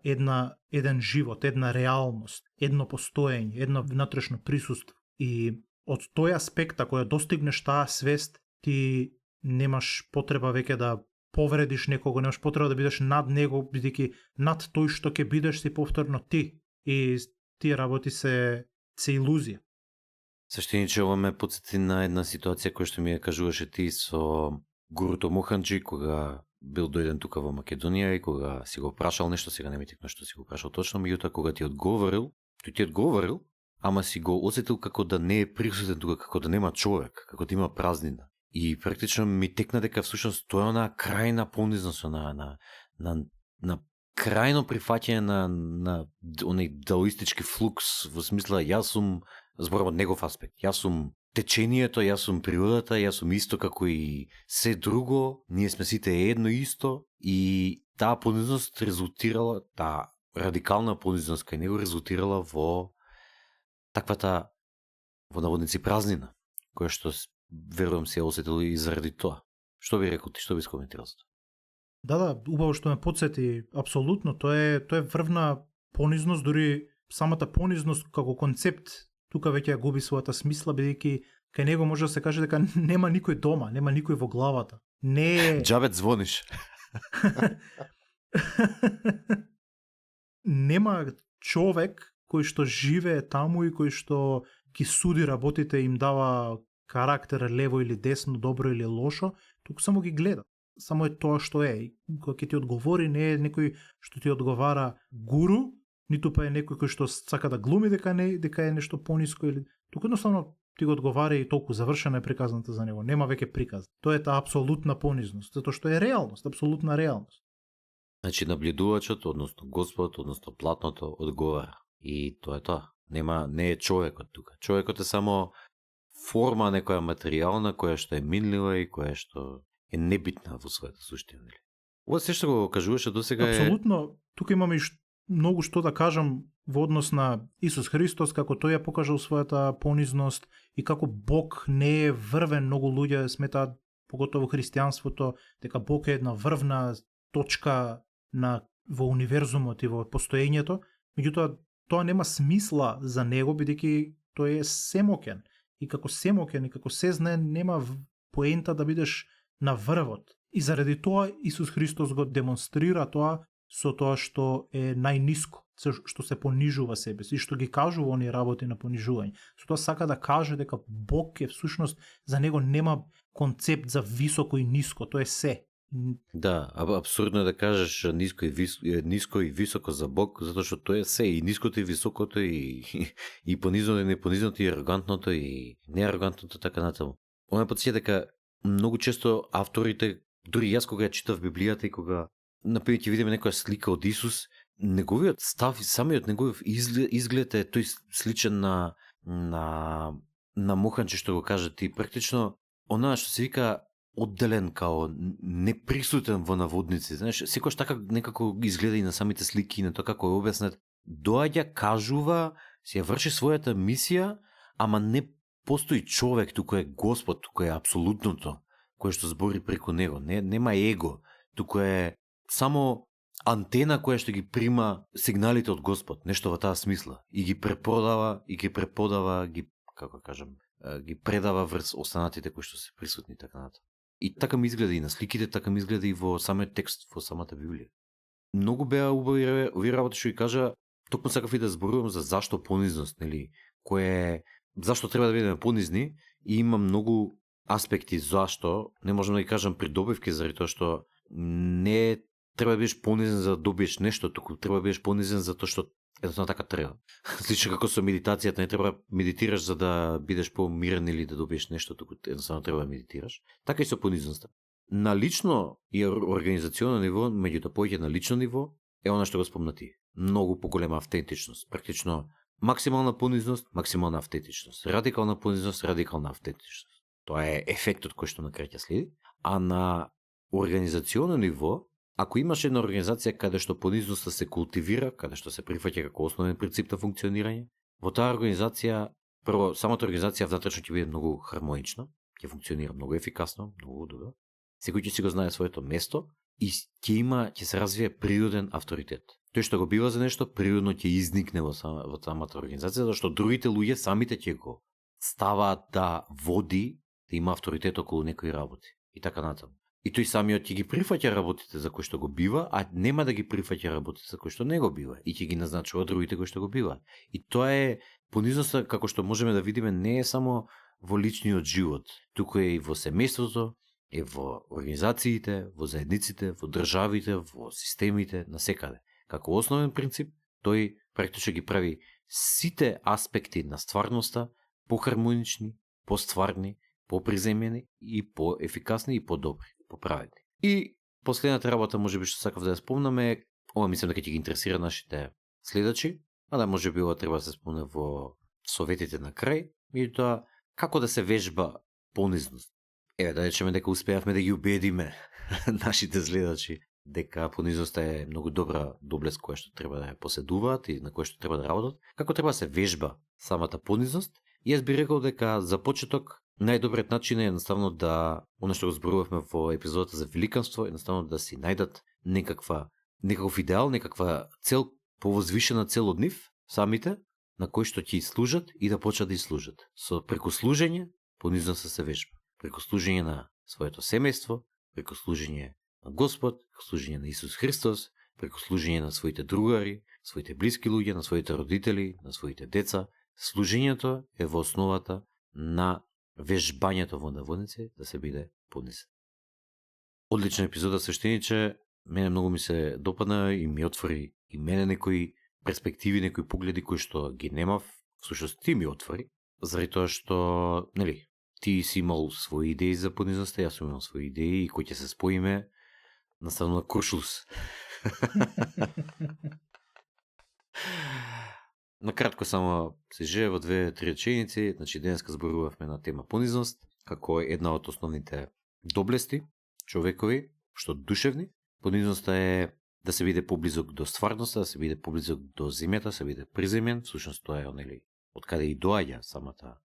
Speaker 1: еден живот, една реалност, едно постоење, едно внатрешно присуство. И од тој аспект, ако ја достигнеш таа свест, ти немаш потреба веќе да повредиш некого, немаш потреба да бидеш над него, бидејќи над тој што ќе бидеш си повторно ти. И тие работи се илузија.
Speaker 2: Свештениче, ова ме потсети на една ситуација која што ми ја кажуваше ти со гуруто Моханџи, кога бил дојден тука во Македонија и кога си го прашал нешто, сега не ми текна што си го прашал точно, меѓутоа кога ти одговорил, тој ти одговорил, ама си го осетил како да не е присутен тука, како да нема човек, како да има празнина. И практично ми текна дека всушност тоа е онаа крајна понизност, на крајно прифаќање на оној даоистички флукс, во смисла јас сум, зборам од негов аспект, јас сум течението, јас сум природата, јас сум исто како и се друго, ние сме сите едно исто, и таа понизност резултирала, таа радикална понизност кај него резултирала во таквата, во наводници, празнина, која што верувам се осетил и заради тоа. Што би рекол ти, што би скоментирал?
Speaker 1: Да, убаво што ме потсети, апсолутно, тоа е врвна понизност, дури самата понизност како концепт тука веќе ја губи својата смисла, бидејќи кај него може да се каже дека нема никој дома, нема никој во главата. Не
Speaker 2: Джабет звониш.
Speaker 1: Нема човек кој што живее таму и кој што ги суди работите, им дава карактер лево или десно, добро или лошо, туку само ги гледа. Само е тоа што е. Кога ќе ти одговори, не е некој што ти одговара гуру, ниту па е некој кој што сака да глуми дека е нешто пониско, или туку едноставно ти го одговара и толку завршена е приказната за него. Нема веќе приказ. Тоа е таа апсолутна понизност, затоа што е реалност, апсолутна реалност.
Speaker 2: Значи наблюдувачот, односно Господ, односно платното одговара. И тоа е тоа. Не е човекот тука. Човекот е само форма некоја материјална која што е минлива и која што е небитна во својата суштина. Ова се што го кажуваше досега е...
Speaker 1: Апсолутно, тука имаме многу што да кажам во однос на Исус Христос, како тој ја покажал својата понизност и како Бог не е врвен. Многу луѓе сметаат, поготово христијанството, дека Бог е една врвна точка во универзумот и во постоењето, меѓутоа тоа нема смисла за него, бидејќи тој е семоќен. И како семоќен и како се знае, нема поента да бидеш на врвот. И заради тоа Исус Христос го демонстрира тоа со тоа што е најниско, што се понижува себе си, и што ги кажува оние работи на понижување. Со тоа сака да каже дека Бог е всушност, за него нема концепт за високо и ниско, тоа е се.
Speaker 2: Да, абсурдно е да кажеш ниско и високо за Бог, затоа што тоа е се, и ниското и високото, и понизното и непонизното, и арогантното и неарогантното, така натаму. Ова потсеќа дека многу често авторите, дури јас кога ја читав Библијата и кога например ќе видиме некоја слика од Исус, неговиот став и самиот негов изглед е тој сличен на Моханџи, што го кажа ти, практично она што се вика одделен, као неприсутен во наводници. Знаеш, секојаш така некако изгледа и на самите слики, и на тоа како е објаснет. Доаѓа, кажува си ја врши својата мисија, ама не постои човек, туку е Господ, туку е апсолутното, кое што збори преку него. Нема его, туку е само антена која што ги прима сигналите од Господ, нешто во таа смисла, и ги преподава, како кажам, ги предава врз останатите кои што се присутни така натаму. И така ми изгледа и на сликите, така ми изгледа и во самиот текст, во самата Библија. Многу беа убави овие работи што ги кажа, токму сакав и да зборувам за зашто понизност, нели, зашто треба да бидеме понизни, и има многу аспекти зашто, не можам да ги кажам придобивки, заради тоа што не треба да бидеш понизен за да добиеш нешто, туку треба да бидеш понизен за тоа што едноставно така треба. Слично како со медитацијата, не треба да медитираш за да бидеш помирен или да добиеш нешто, туку едноставно треба да медитираш. Така и со понизноста. На лично и организационо ниво, меѓутоа поќе на лично ниво, е она што го спомнати. Многу поголема автентичност. Практично максимална понизност, максимална автентичност. Радикална понизност, радикална автентичност. Тоа е ефектот кој што на крај ќе следи. А на организационо ниво, ако имаш една организација каде што понизноста се култивира, каде што се прифаќа како основен принцип на функционирање, во таа организација, прво, самата организација внатрешно ќе биде многу хармонична, ќе функционира многу ефикасно, многу добро. Секој ќе си го знае своето место и ќе се развие природен авторитет. Тој што го бива за нешто, природно ќе изникне во самата организација, зашто другите луѓе самите ќе го ставаат да води, да има авторитет околу некои работи. И така натаму. И тој самиот ќе ги прифаќа работите за кои што го бива, а нема да ги прифаќа работите за кои што не го бива. И ќе ги назначува другите кои што го бива. И тоа е понизноста, како што можеме да видиме, не е само во личниот живот, туку е и во семејството, е во организациите, во заедниците, во државите, во системите, насекаде. Како основен принцип, тој практично ги прави сите аспекти на стварноста похармонични, постварни, поприземени и поефикасни и подобри, поправедни. И последната работа, можеби што сакав да ја спомнаме, ова мислам дека ќе ги интересира нашите следачи, а да можеби ова треба да се спомне во советите на крај, и тоа како да се вежба понизност. Еве, да речеме дека успеавме да ги убедиме нашите следачи дека понизноста е многу добра доблест која што треба да ја поседуваат и на која што треба да работат. Како треба да се вежба самата понизност? И јас би рекол дека за почеток најдобриот начин е едноставно да, оно што го зборувавме во епизодата за великанство, едноставно да си најдат некаков идеал, некаква цел, повозвишена цел од нив самите, на кој што ќе служат и да почнат да служат. Со преку служење понизноста се вежба. Преку служење на своето семејство, преку служење на Господ, преку служење на Исус Христос, преку служење на своите другари, своите блиски луѓе, на своите родители, на своите деца. Служењето е во основата на вежбањето во наводници да се биде понизен. Одлична епизода, свештениче, мене многу ми се допадна и ми отвори и мене некои перспективи, некои погледи кои што ги немав, всушност ти ми отвори, заради тоа што, нели, ти си имал своји идеи за понизноста, јас сум имал своји идеи и кои ќе се споиме наставно на Куршус. Накратко само се живее во 2-3 реченици, значи денеска зборувавме на тема понизност, како една од основните доблести човекови, што душевни. Понизноста е да се биде поблизок до стварноста, да се биде поблизок до земјата, да се биде приземен, всушност тоа е нели од каде и доаѓа самото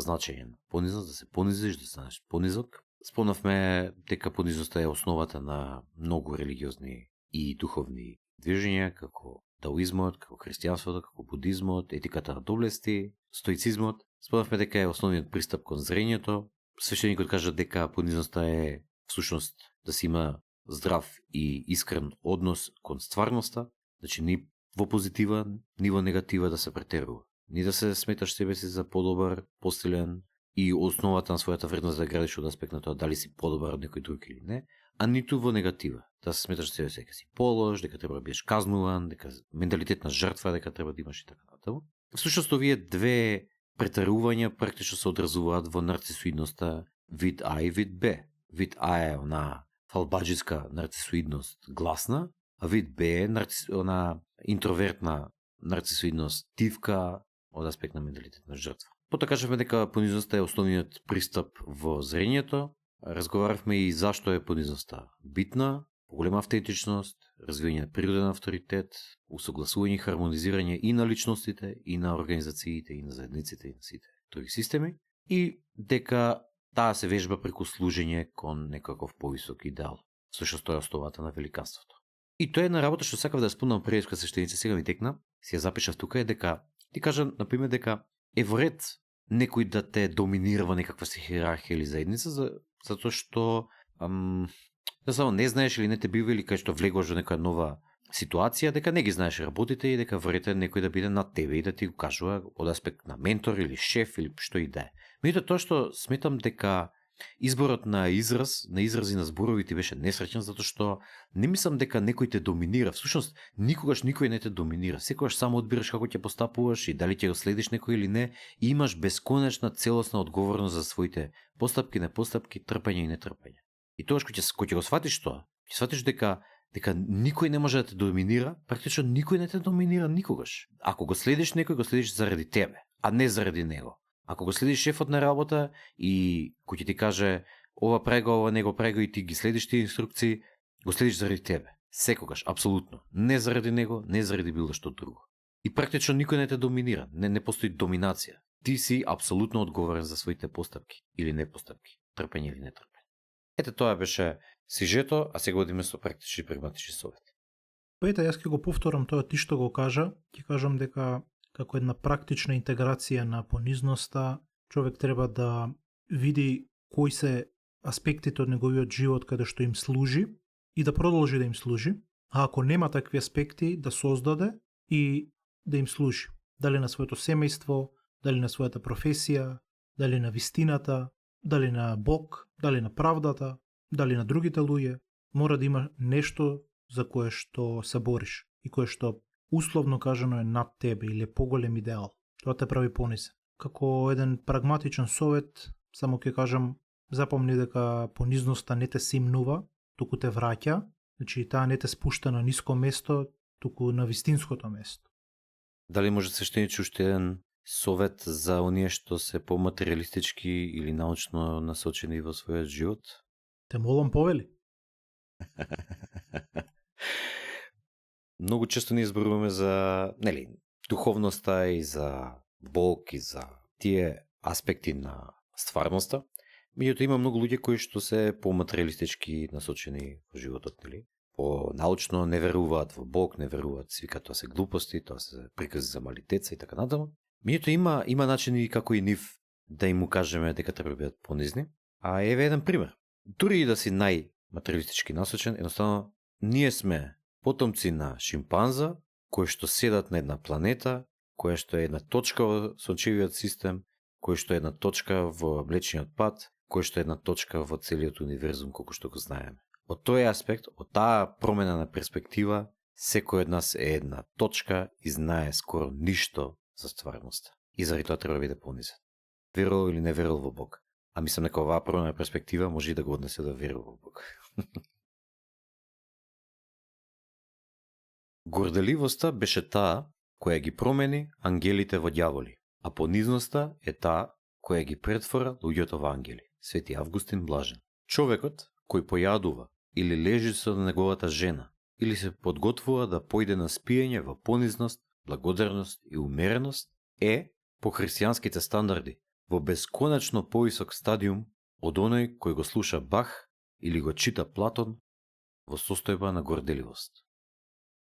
Speaker 2: значење на понизност, да се понизиш, да станеш понизок. Спомнавме дека понизноста е основата на многу религиозни и духовни движења, како даоизмот, како христијанството, како будизмот, етиката на доблести, стоицизмот. Спомнавме дека е основниот пристап кон зрењето. Свештеникот кажа дека понизноста е всушност да се има здрав и искрен однос кон стварноста, значи ни во позитива, ни во негатива да се претерува. Ни да се сметаш себе си за подобар, посилен и основата на својата вредност да градиш од аспект на тоа дали си подобар од некој друг или не, а ниту во негатива. Да се сметаш себе си дека си полош, дека треба да бидеш казнуван, дека менталитет на жртва дека треба да имаш и така натаму. Всушност овие две претерувања практично се одразуваат во нарцисоидноста вид А и вид Б. Вид А е она фалбаџиска нарцисоидност гласна, а вид Б е она интровертна нарцисоидност тивка од аспект на менталитет на жртва. Потоа кажавме дека понизноста е основниот пристап во зрењето. Разговаравме и зашто е понизноста битна, поголема автентичност, развивање на природен авторитет, усогласување и хармонизирање и на личностите, и на организациите, и на заедниците, и на сите други системи, и дека таа се вежба преку служење кон некаков повисок идеал. Всушност тоа е основата на великанството. И тоа е една работа што сакав да спомнам пред кога свештеници, сега ми текна, си ја запишав тука, е дека ти кажам, например, дека е вред некој да те доминира во некаква си хиерархија или заедница, затоа што да само не знаеш или не те бива, или кај што влегуваш во некоја нова ситуација, дека не ги знаеш работите и дека вред е некој да биде над тебе и да ти го кажува од аспект на ментор или шеф или што и да е. Меѓутоа тоа што сметам дека изборот на изрази на зборови ти беше несреќен, затоа што не мислам дека некој те доминира. Всушност, никогаш никој не те доминира. Секогаш само одбираш како ќе постапуваш и дали ќе го следиш некој или не, и имаш бесконечна целосна одговорност за своите постапки, непостапки, трпење и нетрпење. И тогаш кога ќе го сватиш тоа, ќе сватиш дека никој не може да те доминира, практично никој не те доминира никогаш. Ако го следиш некој, го следиш заради тебе, а не заради него. Ако го следиш шефот на работа и кој ќе ти каже ова прај го, ова не го прај го и ти ги следиш тие инструкции, го следиш заради тебе. Секогаш, апсолутно. Не заради него, не заради било што друго. И практично никој не те доминира, не постои доминација. Ти си апсолутно одговорен за своите постапки или непостапки, трпење или нетрпење. Ете тоа беше сижето, а сега одиме со практични и прагматични совети.
Speaker 1: Пета, јас ќе го повторам тоа ти што го кажа, ќе кажам дека како една практична интеграција на понизноста, човек треба да види кои се аспектите од неговиот живот каде што им служи и да продолжи да им служи, а ако нема такви аспекти, да создаде и да им служи. Дали на своето семејство, дали на својата професија, дали на вистината, дали на Бог, дали на правдата, дали на другите луѓе, мора да има нешто за кое што се бориш и кое што условно кажано е над тебе или поголем идеал. Тоа те прави понизен. Како еден прагматичен совет, само ќе кажам, запомни дека понизноста не те симнува, туку те враќа, значи таа не те спушта на ниско место, туку на вистинското место.
Speaker 2: Дали може свештеник уште еден совет за оние што се поматериалистички или научно насочени во својот живот?
Speaker 1: Те молам, повели.
Speaker 2: Многу често ние зборуваме за, духовноста и за Бог и за тие аспекти на стварноста. Меѓутоа има многу луѓе кои што се поматериалистички насочени во животот, по научно не веруваат во Бог, не веруваат, свикаат тоа се глупости, тоа се прикази за мали деца и така натаму. Меѓутоа има начини како и нив да им кажеме дека треба да бидат понизни. А еве еден пример. Дури и да си најматериалистички насочен, едноставно ние сме потомци на шимпанза кои што седат на една планета, која што е една точка во сончевиот систем, која што е една точка во Млечниот пат, која што е една точка во целиот универзум колку што го знаеме. Од тој аспект, од таа промена на перспектива, секој од нас е една точка и знае скоро ништо за стварноста. И заради тоа треба да биде понизен. Верувал или не верувал во Бог. А мислам дека оваа промена на перспектива може и да го однесе да верува во Бог. Горделивоста беше таа која ги промени ангелите во ѓаволи, а понизноста е таа која ги претвора луѓето во ангели. Свети Августин Блажен. Човекот кој појадува или лежи со неговата жена или се подготвува да појде на спиење во понизност, благодарност и умереност е, по христијанските стандарди, во бесконечно повисок стадиум од оној кој го слуша Бах или го чита Платон во состојба на горделивост.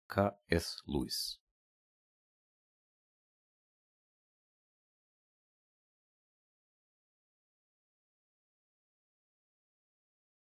Speaker 2: К.С. Луис.